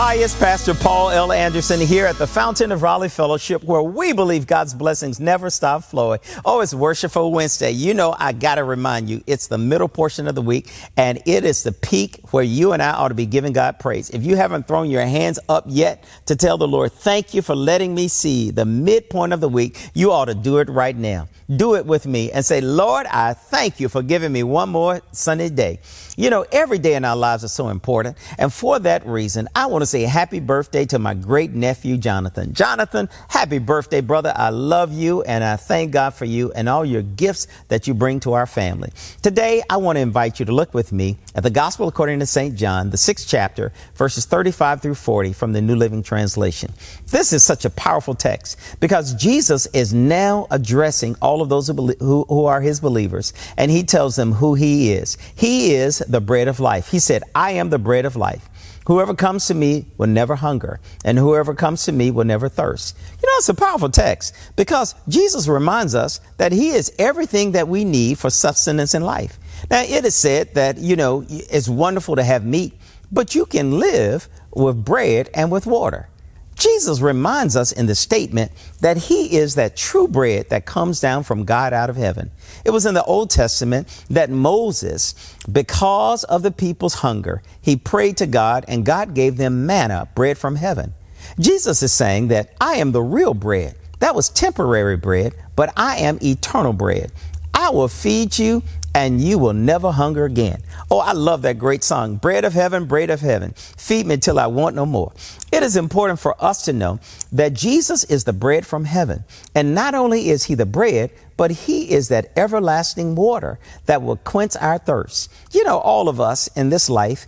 Hi, it's Pastor Paul L. Anderson here at the Fountain of Raleigh Fellowship, where we believe God's blessings never stop flowing. Oh, it's Worshipful Wednesday. You know, I got to remind you, it's the middle portion of the week, and it is the peak where you and I ought to be giving God praise. If you haven't thrown your hands up yet to tell the Lord, thank you for letting me see the midpoint of the week, you ought to do it right now. Do it with me and say, Lord, I thank you for giving me one more sunny day. You know, every day in our lives is so important. And for that reason, I want to say happy birthday to my great nephew, Jonathan. Jonathan, happy birthday, brother. I love you and I thank God for you and all your gifts that you bring to our family. Today, I want to invite you to look with me at the Gospel according to St. John, the 6th chapter, verses 35 through 40 from the New Living Translation. This is such a powerful text because Jesus is now addressing all of those who are his believers, and he tells them who he is. He is the bread of life. He said, I am the bread of life. Whoever comes to me will never hunger, and whoever comes to me will never thirst. You know, it's a powerful text because Jesus reminds us that he is everything that we need for sustenance in life. Now, it is said that, you know, it's wonderful to have meat, but you can live with bread and with water. Jesus reminds us in the statement that he is that true bread that comes down from God out of heaven. It was in the Old Testament that Moses, because of the people's hunger, he prayed to God and God gave them manna, bread from heaven. Jesus is saying that I am the real bread. That was temporary bread, but I am eternal bread. I will feed you and you will never hunger again. Oh, I love that great song, bread of heaven, feed me till I want no more. It is important for us to know that Jesus is the bread from heaven. And not only is he the bread, but he is that everlasting water that will quench our thirst. You know, all of us in this life,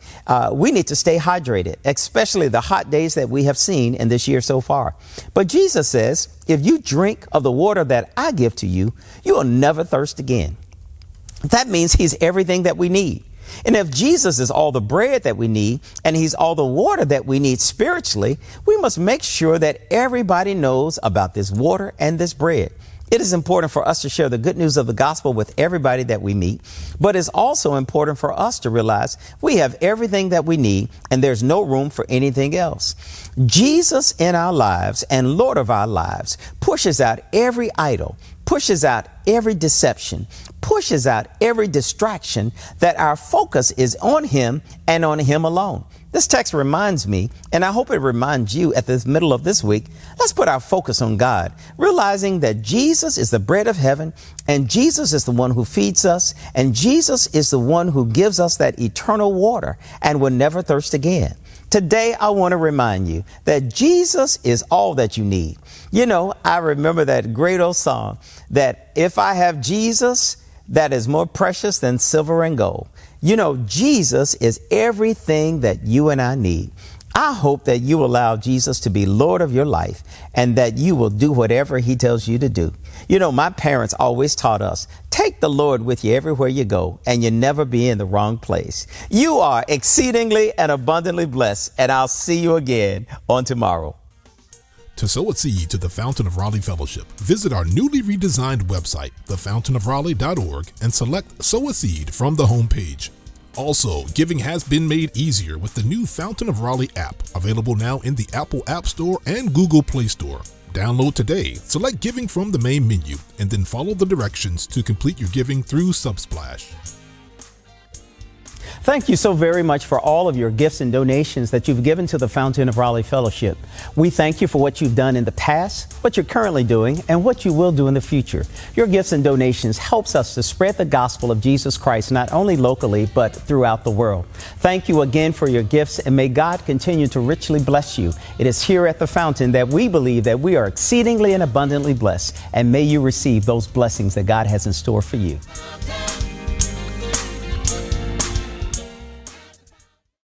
we need to stay hydrated, especially the hot days that we have seen in this year so far. But Jesus says, if you drink of the water that I give to you, you will never thirst again. That means he's everything that we need. And if Jesus is all the bread that we need and he's all the water that we need spiritually, we must make sure that everybody knows about this water and this bread. It is important for us to share the good news of the gospel with everybody that we meet, but it's also important for us to realize we have everything that we need and there's no room for anything else. Jesus in our lives and Lord of our lives pushes out every idol, pushes out every deception, pushes out every distraction, that our focus is on him and on him alone. This text reminds me, and I hope it reminds you at the middle of this week, let's put our focus on God, realizing that Jesus is the bread of heaven, and Jesus is the one who feeds us, and Jesus is the one who gives us that eternal water and will never thirst again. Today, I want to remind you that Jesus is all that you need. You know, I remember that great old song that if I have Jesus, that is more precious than silver and gold. You know, Jesus is everything that you and I need. I hope that you allow Jesus to be Lord of your life and that you will do whatever he tells you to do. You know, my parents always taught us, take the Lord with you everywhere you go and you'll never be in the wrong place. You are exceedingly and abundantly blessed, and I'll see you again on tomorrow. To sow a seed to the Fountain of Raleigh Fellowship, visit our newly redesigned website, thefountainofraleigh.org, and select Sow a Seed from the homepage. Also, giving has been made easier with the new Fountain of Raleigh app, available now in the Apple App Store and Google Play Store. Download today, select Giving from the main menu, and then follow the directions to complete your giving through Subsplash. Thank you so very much for all of your gifts and donations that you've given to the Fountain of Raleigh Fellowship. We thank you for what you've done in the past, what you're currently doing, and what you will do in the future. Your gifts and donations helps us to spread the gospel of Jesus Christ, not only locally, but throughout the world. Thank you again for your gifts, and may God continue to richly bless you. It is here at the Fountain that we believe that we are exceedingly and abundantly blessed, and may you receive those blessings that God has in store for you.